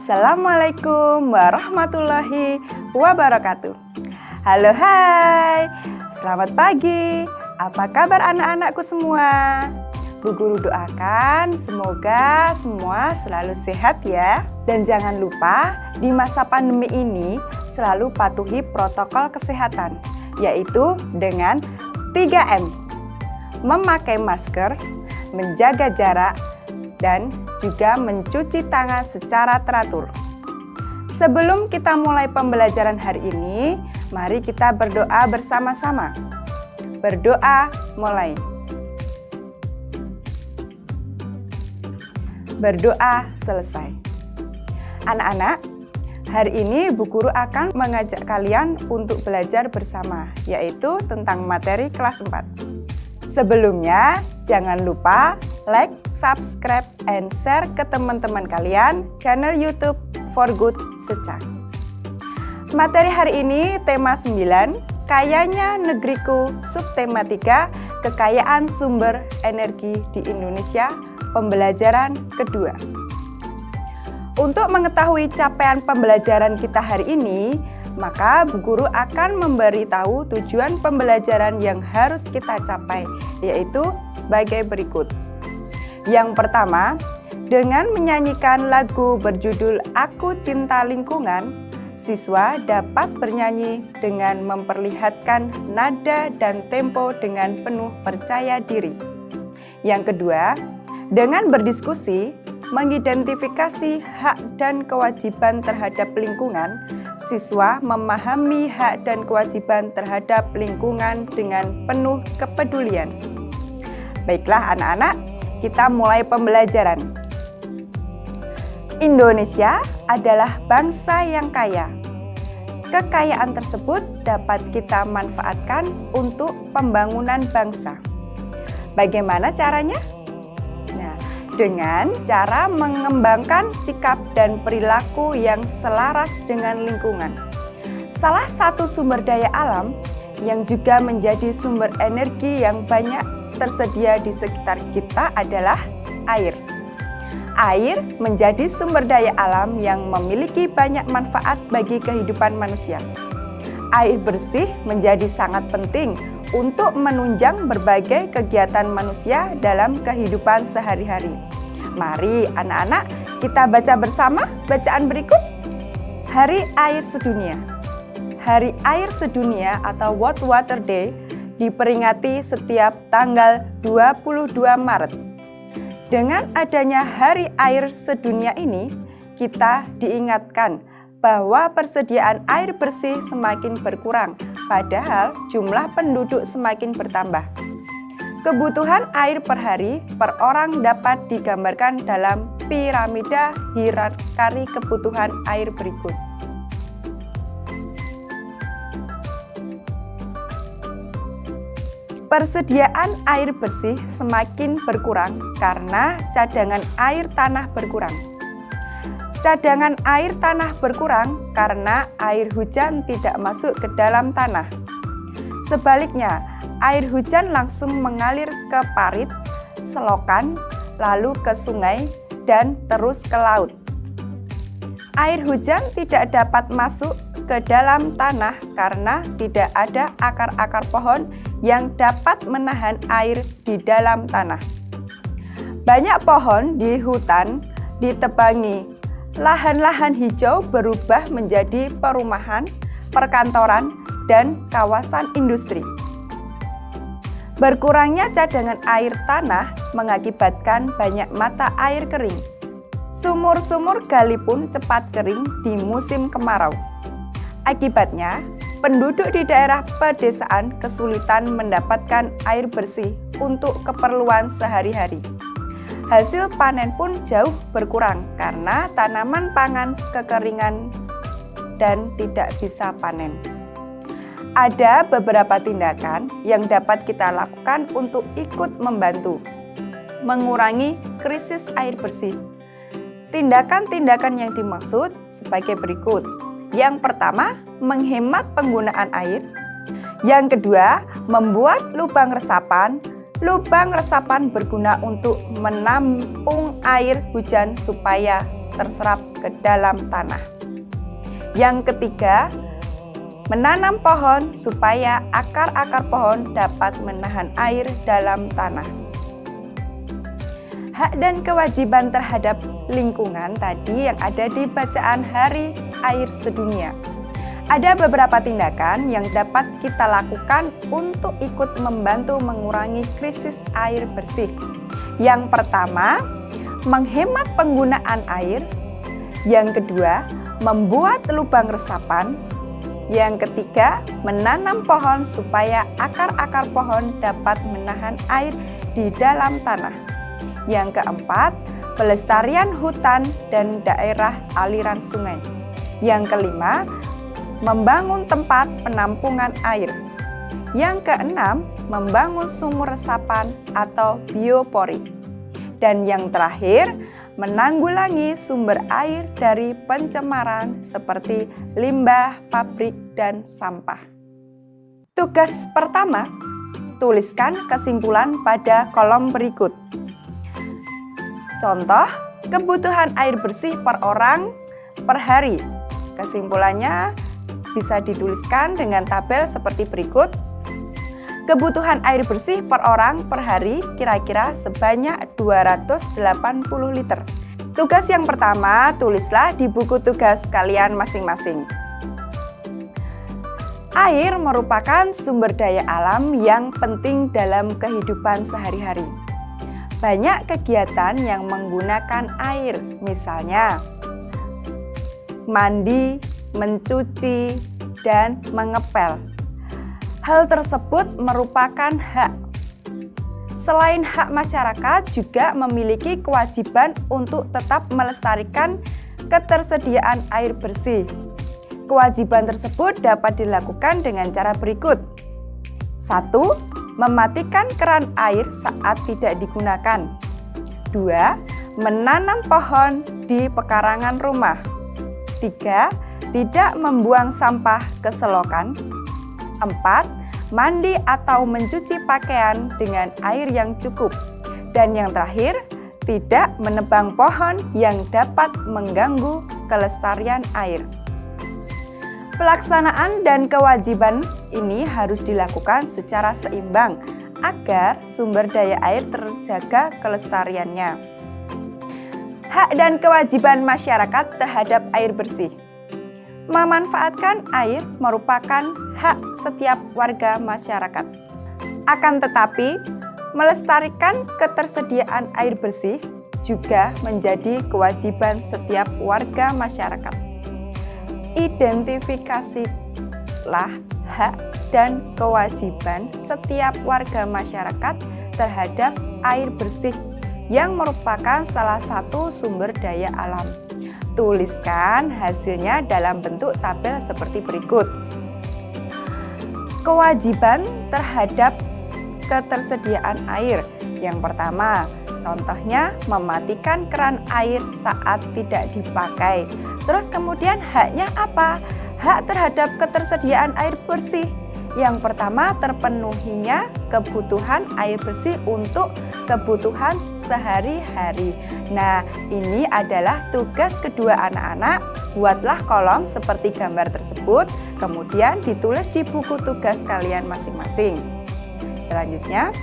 Assalamualaikum warahmatullahi wabarakatuh. Halo, hai. Selamat pagi. Apa kabar anak-anakku semua? Bu Guru doakan semoga semua selalu sehat ya. Dan jangan lupa di masa pandemi ini selalu patuhi protokol kesehatan, yaitu dengan 3M. Memakai masker, menjaga jarak, dan juga mencuci tangan secara teratur. Sebelum kita mulai pembelajaran hari ini, mari kita berdoa bersama-sama. Berdoa mulai. Berdoa selesai. Anak-anak, hari ini Bu Guru akan mengajak kalian untuk belajar bersama, yaitu tentang materi kelas 4. Sebelumnya, jangan lupa like, subscribe, and share ke teman-teman kalian channel YouTube For Good Secang. Materi hari ini tema 9, Kayanya Negeriku, subtema 3, Kekayaan Sumber Energi di Indonesia, pembelajaran kedua. Untuk mengetahui capaian pembelajaran kita hari ini, maka Bu Guru akan memberitahu tujuan pembelajaran yang harus kita capai, yaitu sebagai berikut. Yang pertama, dengan menyanyikan lagu berjudul Aku Cinta Lingkungan, siswa dapat bernyanyi dengan memperlihatkan nada dan tempo dengan penuh percaya diri. Yang kedua, dengan berdiskusi, mengidentifikasi hak dan kewajiban terhadap lingkungan, siswa memahami hak dan kewajiban terhadap lingkungan dengan penuh kepedulian. Baiklah anak-anak, kita mulai pembelajaran. Indonesia adalah bangsa yang kaya. Kekayaan tersebut dapat kita manfaatkan untuk pembangunan bangsa. Bagaimana caranya? Dengan cara mengembangkan sikap dan perilaku yang selaras dengan lingkungan. Salah satu sumber daya alam yang juga menjadi sumber energi yang banyak tersedia di sekitar kita adalah air. Air menjadi sumber daya alam yang memiliki banyak manfaat bagi kehidupan manusia. Air bersih menjadi sangat penting untuk menunjang berbagai kegiatan manusia dalam kehidupan sehari-hari. Mari anak-anak kita baca bersama bacaan berikut. Hari Air Sedunia. Hari Air Sedunia atau World Water Day diperingati setiap tanggal 22 Maret. Dengan adanya Hari Air Sedunia ini, kita diingatkan bahwa persediaan air bersih semakin berkurang, padahal jumlah penduduk semakin bertambah. Kebutuhan air per hari per orang dapat digambarkan dalam piramida hierarki kebutuhan air berikut. Persediaan air bersih semakin berkurang karena cadangan air tanah berkurang. Cadangan air tanah berkurang karena air hujan tidak masuk ke dalam tanah. Sebaliknya, air hujan langsung mengalir ke parit, selokan, lalu ke sungai, dan terus ke laut. Air hujan tidak dapat masuk ke dalam tanah karena tidak ada akar-akar pohon yang dapat menahan air di dalam tanah. Banyak pohon di hutan ditebangi. Lahan-lahan hijau berubah menjadi perumahan, perkantoran, dan kawasan industri. Berkurangnya cadangan air tanah mengakibatkan banyak mata air kering. Sumur-sumur gali pun cepat kering di musim kemarau. Akibatnya, penduduk di daerah pedesaan kesulitan mendapatkan air bersih untuk keperluan sehari-hari. Hasil panen pun jauh berkurang karena tanaman pangan kekeringan dan tidak bisa panen. Ada beberapa tindakan yang dapat kita lakukan untuk ikut membantu mengurangi krisis air bersih. Tindakan-tindakan yang dimaksud sebagai berikut. Yang pertama, menghemat penggunaan air. Yang kedua, membuat lubang resapan. Lubang resapan berguna untuk menampung air hujan supaya terserap ke dalam tanah. Yang ketiga, menanam pohon supaya akar-akar pohon dapat menahan air dalam tanah. Hak dan kewajiban terhadap lingkungan tadi yang ada di bacaan Hari Air Sedunia. Ada beberapa tindakan yang dapat kita lakukan untuk ikut membantu mengurangi krisis air bersih. Yang pertama, menghemat penggunaan air. Yang kedua, membuat lubang resapan. Yang ketiga, menanam pohon supaya akar-akar pohon dapat menahan air di dalam tanah. Yang keempat, pelestarian hutan dan daerah aliran sungai. Yang kelima, membangun tempat penampungan air. Yang keenam, membangun sumur resapan atau biopori. Dan yang terakhir, menanggulangi sumber air dari pencemaran seperti limbah, pabrik, dan sampah. Tugas pertama, tuliskan kesimpulan pada kolom berikut. Contoh, kebutuhan air bersih per orang per hari. Kesimpulannya bisa dituliskan dengan tabel seperti berikut. Kebutuhan air bersih per orang per hari kira-kira sebanyak 280 liter. Tugas yang pertama, tulislah di buku tugas kalian masing-masing. Air merupakan sumber daya alam yang penting dalam kehidupan sehari-hari. Banyak kegiatan yang menggunakan air, misalnya mandi, mencuci, dan mengepel. Hal tersebut merupakan hak. Selain hak, masyarakat juga memiliki kewajiban untuk tetap melestarikan ketersediaan air bersih. Kewajiban tersebut dapat dilakukan dengan cara berikut. 1. Mematikan keran air saat tidak digunakan. 2. Menanam pohon di pekarangan rumah. 3. Tidak membuang sampah ke selokan. 4. Mandi atau mencuci pakaian dengan air yang cukup. Dan yang terakhir, tidak menebang pohon yang dapat mengganggu kelestarian air. Pelaksanaan dan kewajiban ini harus dilakukan secara seimbang agar sumber daya air terjaga kelestariannya. Hak dan kewajiban masyarakat terhadap air bersih. Memanfaatkan air merupakan hak setiap warga masyarakat. Akan tetapi, melestarikan ketersediaan air bersih juga menjadi kewajiban setiap warga masyarakat. Identifikasilah hak dan kewajiban setiap warga masyarakat terhadap air bersih yang merupakan salah satu sumber daya alam. Tuliskan hasilnya dalam bentuk tabel seperti berikut. Kewajiban terhadap ketersediaan air. Yang pertama, contohnya mematikan keran air saat tidak dipakai. Terus kemudian haknya apa? Hak terhadap ketersediaan air bersih. Yang pertama, terpenuhinya kebutuhan air bersih untuk kebutuhan sehari-hari. Nah, ini adalah tugas kedua anak-anak. Buatlah kolom seperti gambar tersebut, kemudian ditulis di buku tugas kalian masing-masing. Selanjutnya,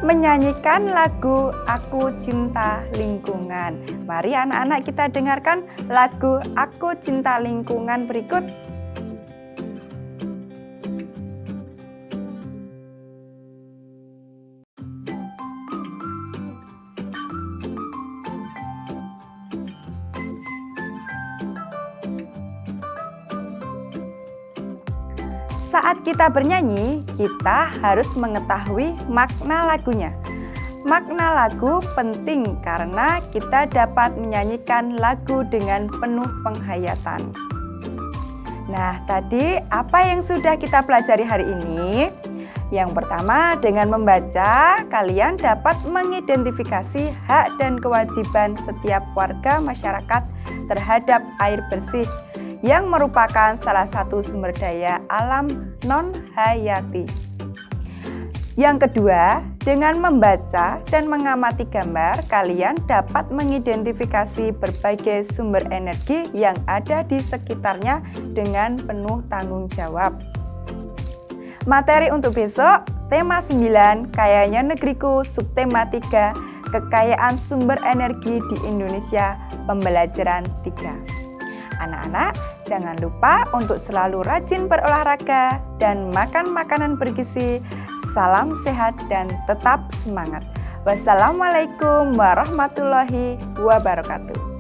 menyanyikan lagu Aku Cinta Lingkungan. Mari anak-anak kita dengarkan lagu Aku Cinta Lingkungan berikut. Saat kita bernyanyi, kita harus mengetahui makna lagunya. Makna lagu penting karena kita dapat menyanyikan lagu dengan penuh penghayatan. Nah, tadi apa yang sudah kita pelajari hari ini? Yang pertama, dengan membaca, kalian dapat mengidentifikasi hak dan kewajiban setiap warga masyarakat terhadap air bersih yang merupakan salah satu sumber daya alam non-hayati. Yang kedua, Dengan membaca dan mengamati gambar, kalian dapat mengidentifikasi berbagai sumber energi yang ada di sekitarnya dengan penuh tanggung jawab. Materi untuk besok, tema 9, Kayanya Negeriku, subtema 3, Kekayaan Sumber Energi di Indonesia, pembelajaran 3. Anak-anak, jangan lupa untuk selalu rajin berolahraga dan makan makanan bergizi. Salam sehat dan tetap semangat. Wassalamualaikum warahmatullahi wabarakatuh.